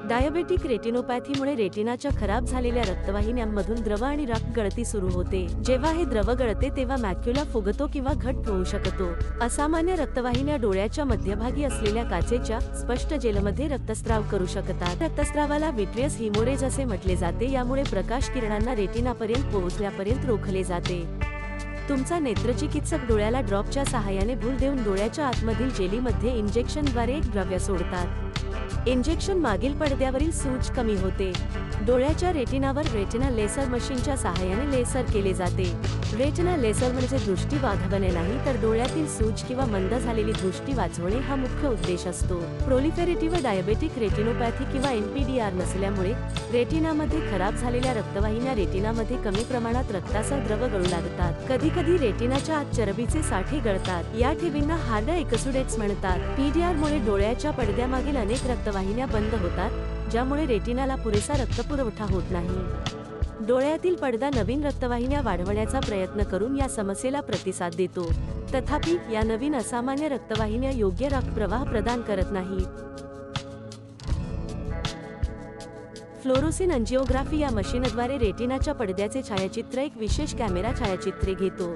Diabetic रेटिनोपॅथीमुळे रेटिनाच्या खराब झालेल्या रक्तवाहिन्यांमधून द्रव आणि रक्त गळती सुरू होते। जेव्हा हे द्रव गळते तेव्हा मॅक्युला फुगतो किंवा घट्ट होऊ शकतो। असामान्य रक्तवाहिन्या डोळ्याच्या मध्यभागी असलेल्या काचेच्या स्पष्ट जेलमध्ये रक्तस्राव करू शकतात। रक्तस्रावाला विट्रियस हिमोरेज असे म्हटले जाते। यामुळे प्रकाश किरणांना रेटिनापर्यंत पोहोचण्यापर्यंत रोखले जाते। तुमचा नेत्रचिकित्सक डोळ्याला ड्रॉपच्या सहाय्याने भूल देऊन डोळ्याच्या आतमधील जेलीमध्ये इंजेक्शनद्वारे एक द्रव्य सोडतात। इंजेक्शन मागील पडद्यावरील सूज कमी होते। डोळ्याच्या रेटिनावर रेटिना लेसर मशीनच्या सहाय्याने लेसर केले जाते। रेटिना लेसर म्हणजे दृष्टी वाढवणे नाही, तर डोळ्यातील सूज किंवा मंद झालेली दृष्टी वाचवणे हा मुख्य उद्देश असतो। प्रोलिफेरेटिव्ह डायबेटिक रेटिनोपॅथी किंवा NPDR नसल्यामुळे रेटिनामध्ये खराब झालेल्या रक्तवाहिन्या रेटिनामध्ये कमी प्रमाणात रक्ताचा द्रव गळू लागतात। कधीकधी रेटिनाच्या आत चरबीचे साठे गळतात। या ठेवींना हार्ड एक्सुडेट्स म्हणतात। PDR मुळे डोळ्याच्या पडद्यामागील अनेक रक्तवाहिन्या बंद होतात, ज्यामुळे रेटिनाला पुरेसा रक्तपुरवठा होत नाही। डोळ्यातील पडदा नवीन रक्तवाहिन्या वाढवण्याचा प्रयत्न करून या समस्येला प्रतिसाद देतो। तथापि, या नवीन असामान्य रक्तवाहिन्या योग्य रक्तप्रवाह प्रदान करत नाहीत। फ्लोरोसिन अंजिओग्राफी या मशीनद्वारे रेटिनाच्या पडद्याचे छायाचित्र एक विशेष कॅमेरा छायाचित्रे घेतो।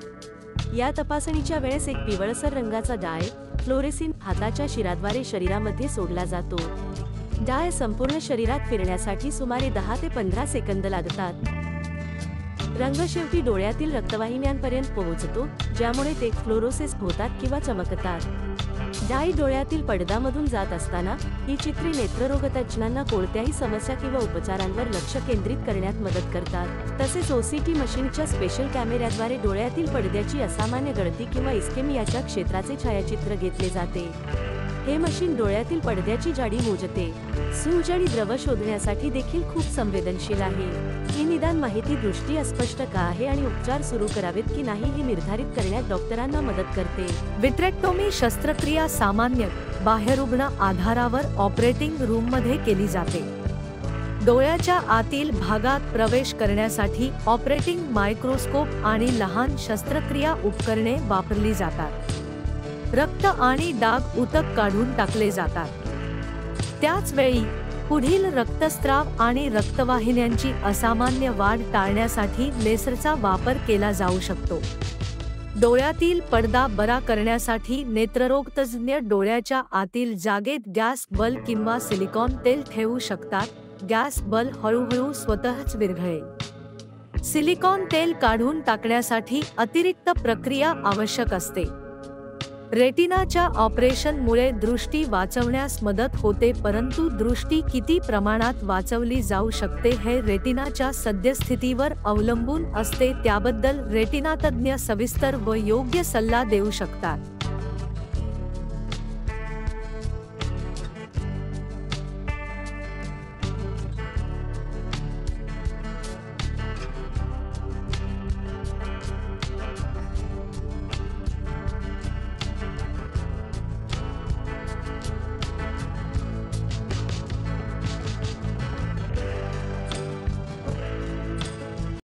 या तपासणीच्या वेळेस एक पिवळसर रंगाचा डाय फ्लोरोसिन हाताच्या शिराद्वारे शरीरामध्ये सोडला जातो। डाय संपूर्ण शरीरात फिरण्यासाठी सुमारे 10 ते 15 सेकंद लागतात। रंग शेवटी डोळ्यातील रक्तवाहिन्यांपर्यंत पोहोचतो, ज्यामुळे ते फ्लोरोसेस होतात किंवा चमकतात। डाय डोळ्यातील पडद्यामधून जात असताना ही चित्रे नेत्ररोग तज्ज्ञांना कोणत्याही समस्या किंवा उपचारांवर लक्ष केंद्रित करण्यात मदत करतात। तसेच OCT मशीनच्या स्पेशल कॅमेऱ्याद्वारे डोळ्यातील पडद्याची असामान्य गळती किंवा इस्केमियाच्या क्षेत्राचे छायाचित्र घेतले जाते। हे मशीन डोळ्यातील पडद्याची जाडी मोजते। सूज आणि द्रव शोधण्यासाठी देखील खूप संवेदनशील आहे। ही निदान माहिती दृष्टी अस्पष्ट का आहे आणि उपचार सुरू करावेत की नाही हे निर्धारित करण्यात डॉक्टरांना मदत करते। विट्रेक्टोमी शस्त्रक्रिया सामान्यतः बाह्यरुग्ण आधारावर ऑपरेटिंग रूममध्ये केली जाते। डोळ्याच्या आतील भागात प्रवेश करण्यासाठी ऑपरेटिंग मायक्रोस्कोप आणि लहान शस्त्रक्रिया उपकरणे वापरली जातात। रक्त आणि डाग ऊतक काढून टाकले जातात। त्याच वेळी पुढील रक्तस्राव आणि रक्तवाहिन्यांची असामान्य वाढ टाळण्यासाठी लेसरचा वापर केला जाऊ शकतो। डोळ्यातील पडदा बरा करण्यासाठी नेत्ररोग तज्ज्ञ डोळ्याच्या आतील जागेत गॅस बल किंवा सिलिकॉन तेल ठेवू शकतात। गॅस बल हळूहळू स्वतःच विरघळेल। सिलिकॉन तेल काढून टाकण्यासाठी अतिरिक्त प्रक्रिया आवश्यक असते। रेटिनाच्या ऑपरेशनमुळे दृष्टी वाचवण्यास मदत होते, परंतु दृष्टी किती प्रमाणात वाचवली जाऊ शकते हे रेटिनाच्या सद्यस्थितीवर अवलंबून असते। त्याबद्दल रेटिनातज्ञ सविस्तर व योग्य सल्ला देऊ शकतात।